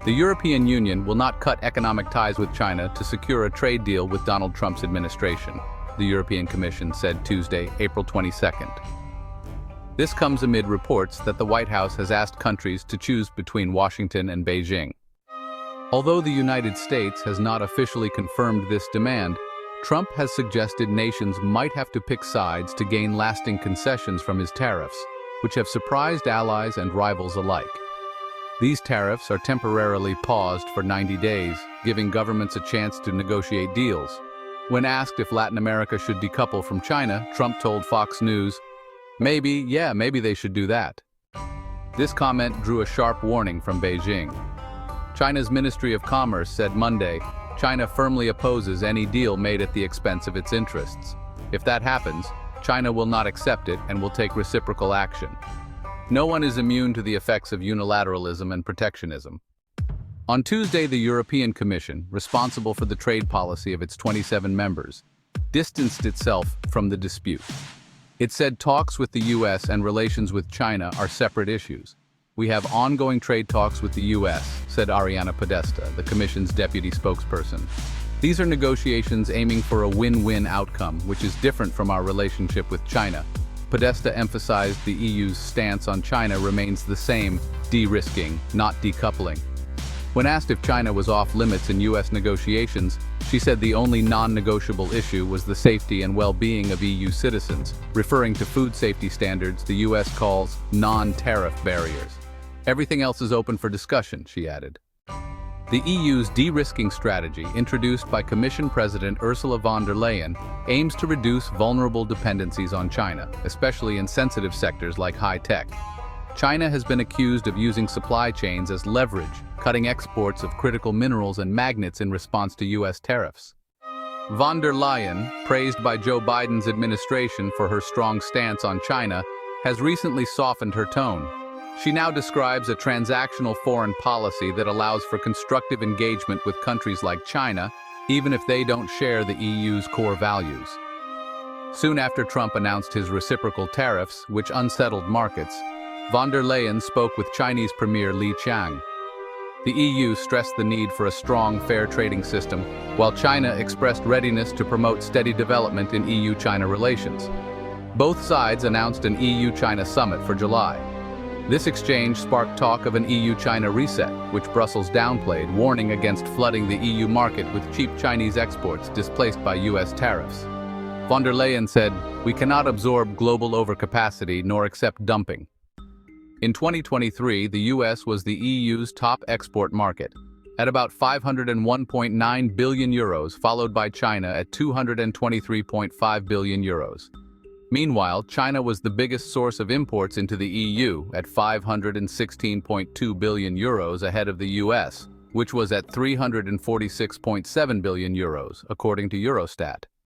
The European Union will not cut economic ties with China to secure a trade deal with Donald Trump's administration, the European Commission said Tuesday, April 22nd. This comes amid reports that the White House has asked countries to choose between Washington and Beijing. Although the United States has not officially confirmed this demand, Trump has suggested nations might have to pick sides to gain lasting concessions from his tariffs, which have surprised allies and rivals alike. These tariffs are temporarily paused for 90 days, giving governments a chance to negotiate deals. When asked if Latin America should decouple from China, Trump told Fox News, maybe they should do that. This comment drew a sharp warning from Beijing. China's Ministry of Commerce said Monday, China firmly opposes any deal made at the expense of its interests. If that happens, China will not accept it and will take reciprocal action. No one is immune to the effects of unilateralism and protectionism. On Tuesday, the European Commission, responsible for the trade policy of its 27 members, distanced itself from the dispute. It said talks with the U.S. and relations with China are separate issues. We have ongoing trade talks with the U.S., said Ariana Podesta, the Commission's deputy spokesperson. These are negotiations aiming for a win-win outcome, which is different from our relationship with China. Podesta emphasized the EU's stance on China remains the same, de-risking, not decoupling. When asked if China was off limits in U.S. negotiations, she said the only non-negotiable issue was the safety and well-being of EU citizens, referring to food safety standards the U.S. calls non-tariff barriers. Everything else is open for discussion, she added. The EU's de-risking strategy, introduced by Commission President Ursula von der Leyen, aims to reduce vulnerable dependencies on China, especially in sensitive sectors like high-tech. China has been accused of using supply chains as leverage, cutting exports of critical minerals and magnets in response to U.S. tariffs. Von der Leyen, praised by Joe Biden's administration for her strong stance on China, has recently softened her tone. She now describes a transactional foreign policy that allows for constructive engagement with countries like China, even if they don't share the EU's core values. Soon after Trump announced his reciprocal tariffs, which unsettled markets, von der Leyen spoke with Chinese Premier Li Qiang. The EU stressed the need for a strong, fair trading system, while China expressed readiness to promote steady development in EU-China relations. Both sides announced an EU-China summit for July. This exchange sparked talk of an EU-China reset, which Brussels downplayed, warning against flooding the EU market with cheap Chinese exports displaced by US tariffs. Von der Leyen said, "We cannot absorb global overcapacity nor accept dumping." In 2023, the US was the EU's top export market, at about €501.9 billion, followed by China at €223.5 billion. Meanwhile, China was the biggest source of imports into the EU at €516.2 billion ahead of the US, which was at €346.7 billion, according to Eurostat.